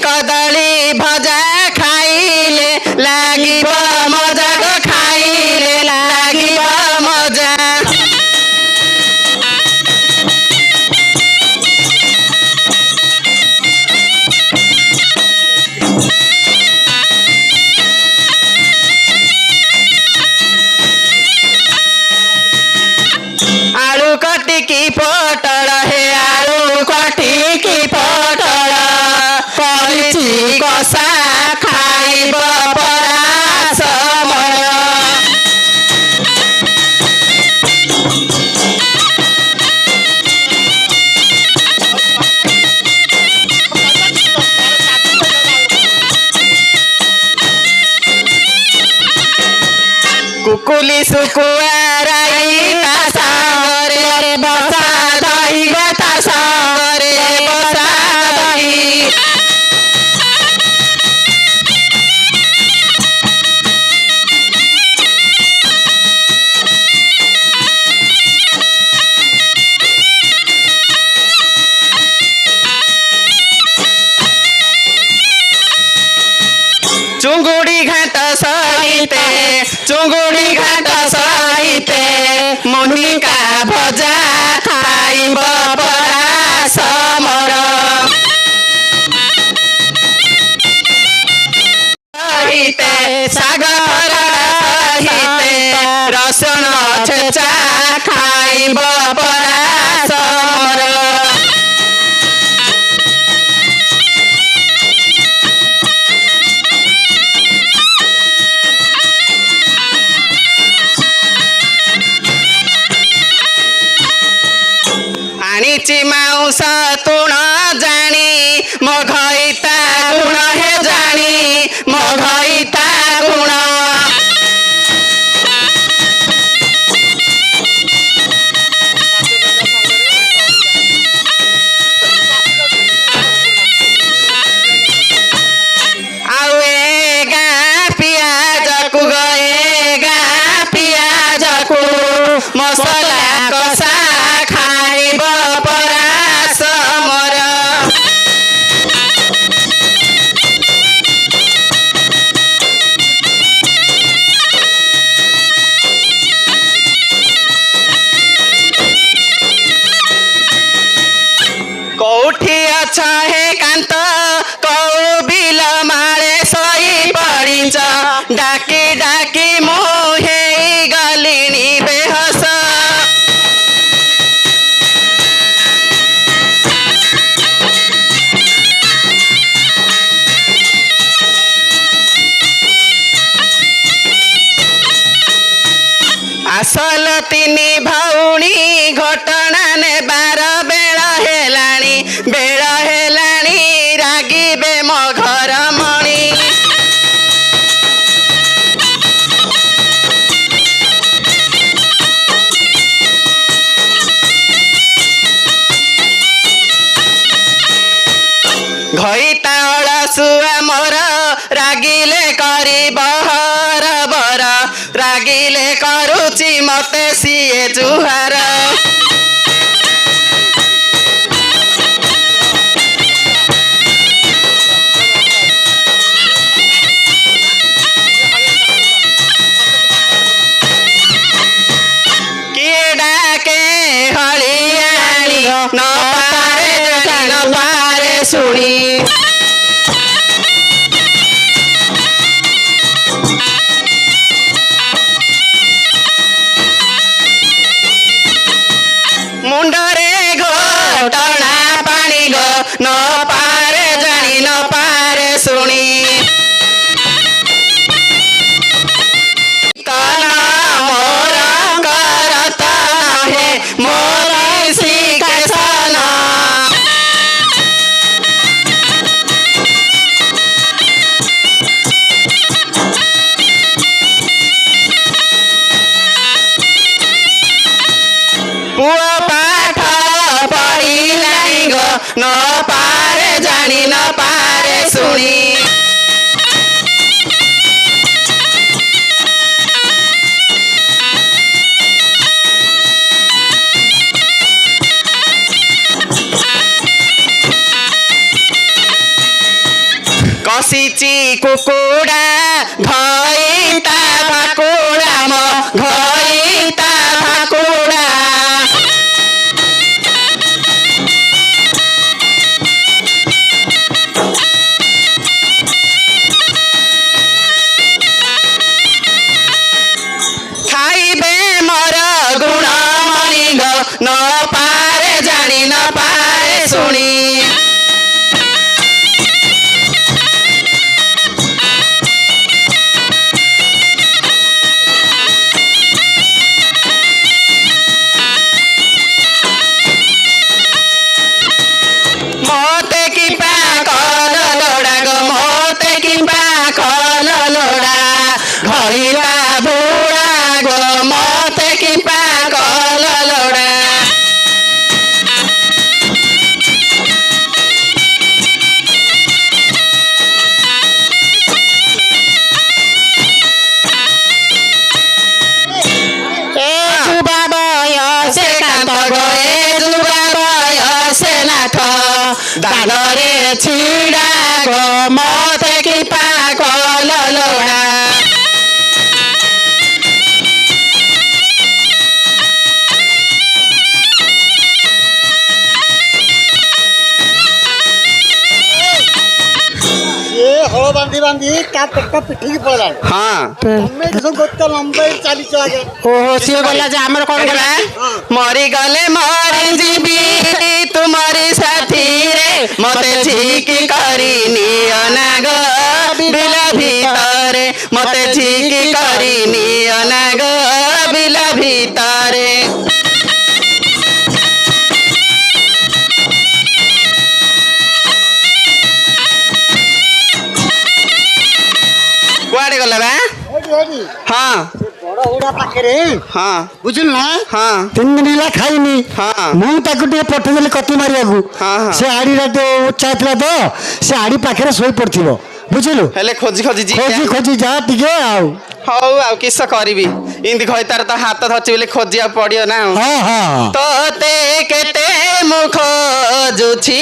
कदली भजा खाइले लागिब मजा गो खाइले लागिब मजा आलू कटिकी पोटल हे आलू कटिकी पोटल कलिची कसा खाइब परास मर कुकुली सुकुआ राई ता सागरे बसा दही ता सागरे बसा दही चुंगुड़ी घाट सहिते चुंगुड़ी घाट सहिते मुनिका भजा खाइब परास मर सहिते सागर सहिते रसुन छेचा खाइब परास मर आनिची माउस तुण जानी मघैता गुण हे जानी मघैता गुण आउ ए गाँ पियाजको गए गाँ पियाजको मसला कसा खाइब परास मर कौठी अछ हे कान्त कौ बिल मारे सही पडिन्छ डाकी डाकी मोहे गलिनी बेहस आसल तिनी भौणी घटना ने 12 बेला हेलाणी रागिबे मो घर मणि घइता अळसुआ मोर रागिले करी बहर बर रागिले करुची मते सिए जुहार न पारे सुनी मुंडरे घोटना पानी गो न पारे जानी न पारे सुनी तना मोर करत हे मोर सिकासना पुआ पाठ पढिलाई गो न पारे जानी न पारे सुनी कुकुडा घइता भाकुडा म घइता भाकुडा खाइबे मर गुण मणिग नपारे जानी नपारे सुनी मोते कि पाकल लोडा गो मोते कि पाकल लोडा घइला बुढा गो मोते कि पाकल लोडा जुबा बयसे कान्त गए जुबा बयसे नाथ दानरे छिडा गो मोते कि पाकल लोडा ये हଳ ବାନ୍ଧି ବାନ୍ଧି ତା ପେଟ ପିଠିକି ପଳେଇଲାଣି ହଁ ତମେ ଦେଶ ଗୋଟା ଲମ୍ବାଇ ଚାଲିଛ ଆଗେ ଓହୋ ସିଏ ଗଲା ଯେ ଆମର କଣ କଲା ମରିଗଲେ ମରିଯିବି ତୁମରି ସାଥିରେ ମତେ ଝିକି କରି ନିଅ ନା ଗୋ ବିଲ ଭିତରେ ମତେ ଝିକି କରି ନିଅ ନା ଗୋ ବିଲ ଭିତରେ କୁଆଡେ ଗଲା ବା ଏଇଠି ଏଇଠି ହଁ ବଡ ହୁଡା ପାଖରେ ହଁ ବୁଝିଲୁ ନା ହଁ 3 ଦିନ ହେଲା ଖାଇନି ହଁ ମୁଁ ତାକୁ ଟିକେ ପଠେଇଦେଲି କତି ମାରିବାକୁ ହଁ, ହଁ। ସେ ଆଡିଟା ଟିକେ ଉଚ୍ଚା ଥିଲା ତ ସେ ଆଡି ପାଖରେ ଶୋଇ ପଡିଥିବ ବୁଝିଲୁ ହେଲେ ଖୋଜି ଖୋଜି ଖୋଜି ଖୋଜି ଯା ଟିକେ ଆଉ ହଉ ଆଉ କିସ କରିବି ଏମିତି ଘଇତାର ତ ହାତ ଧରିଛି ବୋଲି ଖୋଜିବାକୁ ପଡିବ ନା ଆଉ ହଁ ହଁ ତୋତେ କେତେ ମୁଁ ଖୋଜୁଛି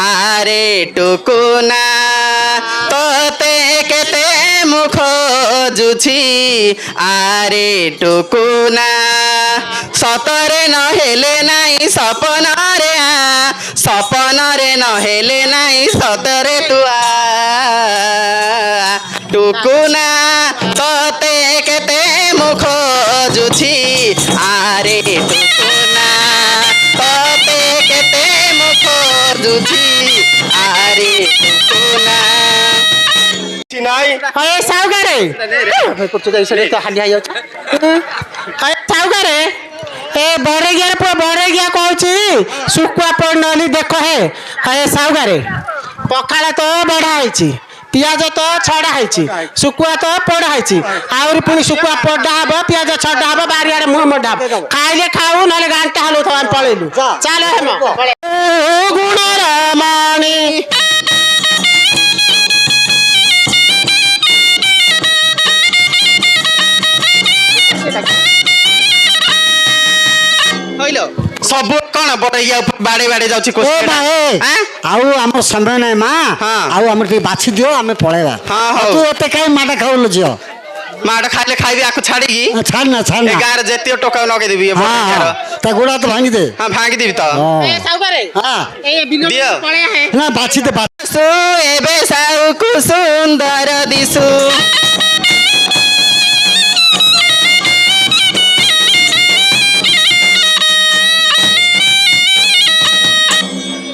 ଆରେ ଟୁକୁନା ତୋତେ କେତେ ମୁଁ ଖୋଜୁଛି ଆରେ ଟୁକୁନା ସତରେ ନହେଲେ ନାଇଁ ସପନରେ ସପନରେ ନହେଲେ ନାଇଁ ସତରେ ତୁ ଟୁକୁନା ତୋତେ କେତେ ମୁଁ ଖୋଜୁଛି ଆରେ ଟୁକୁନା ତୋତେ କେତେ ମୁଁ ଖୋଜୁଛି ଆରେ ଟୁକୁନା ହଏ ସାଉଗାରେ ହଏ ସାଉଗାରେ ଏ ବରେଗିଆର ପୁଅ ବରେଗିଆ କହୁଛି ଶୁଖୁଆ ପଡ ନହେଲେ ଦେଖ ହଏ ସାଉଗାରେ ପଖାଳ ତ ବଢା ହେଇଛି ପିଆଜ ତ ଛଡା ହେଇଛି ଶୁଖୁଆ ତ ପୋଡା ହେଇଛି ଆହୁରି ପୁଣି ଶୁଖୁଆ ପୋଡା ହବ ପିଆଜ ଛଡା ହବ ବାରିଆଡେ ମୁହଁ ମଣ୍ଡା ହବ ଖାଇଲେ ଖାଉ ନହେଲେ ଗାଁଟା ହଲଉଥିବ ଆମେ ପଳେଇଲୁ ଚାଲ ହେମ ଗୁଣର ମଣି କହିଲ ସବୁ କଣ ବଡେଇଆ ବାଡେ ବାଡେ ଯାଉଛି ଏ ଭାଇ ଆଉ ଆମର ସମୟ ନାହିଁ ମା ହଁ। ଆଉ ଆମର ଟିକେ ବାଛି ଦିଅ ଆମେ ପଳେଇବା ହଁ, ହଉ। ତୁ ଏତେ କାହିଁ ମାଡ ଖାଉଲୁ ଝିଅ ମାଡ ଖାଇଲେ ଖାଇବି ଆକୁ ଛାଡିକି ଛାଡ ନା ଛାଡ ଏ ନା ଗାଁରେ ଯେତିକ ଟୋକା ନଗେଇଦେବି ଏ ହଁ ବଡେଇଆର। ତା ଗୋଡ ହାତ ଭାଙ୍ଗିଦେ ହଁ ଭାଙ୍ଗିଦେବି ତ ହଁ ସାଉଗାରେ ହଁ ଦିଅ ନା ବାଛି ଦେ ସୁ ଏବେ ସାଉକୁ ସୁନ୍ଦର ଦିଶୁ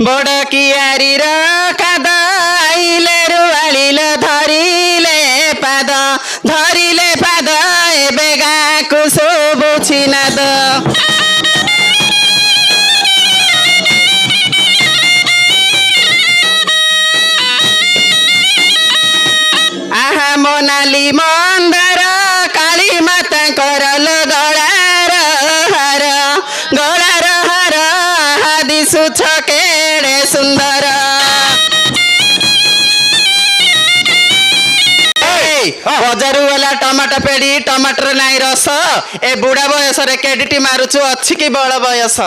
ବଡ କିଆରୀର କାଦ ଆଇଲେ ରୁଆଳିଲ ଧରିଲେ ପାଦ ଏବେ ଗାଁକୁ ଶୁଭୁଛି ନାଦ ଆହା ମୋନାଲି ମନ୍ଦାର କାଳୀ ମାତାଙ୍କର ଗଳାର ହାର ଆହା ଦିଶୁଛ କେଡ଼େ ସୁନ୍ଦର ବଜାରରୁ ଗଲା ଟମାଟୋ ପେଡି ଟମାଟର ନାଇଁ ରସ ଏ ବୁଢା ବୟସରେ କେଡିଟି ମାରୁଛୁ ଅଛି କି ବଳ ବୟସ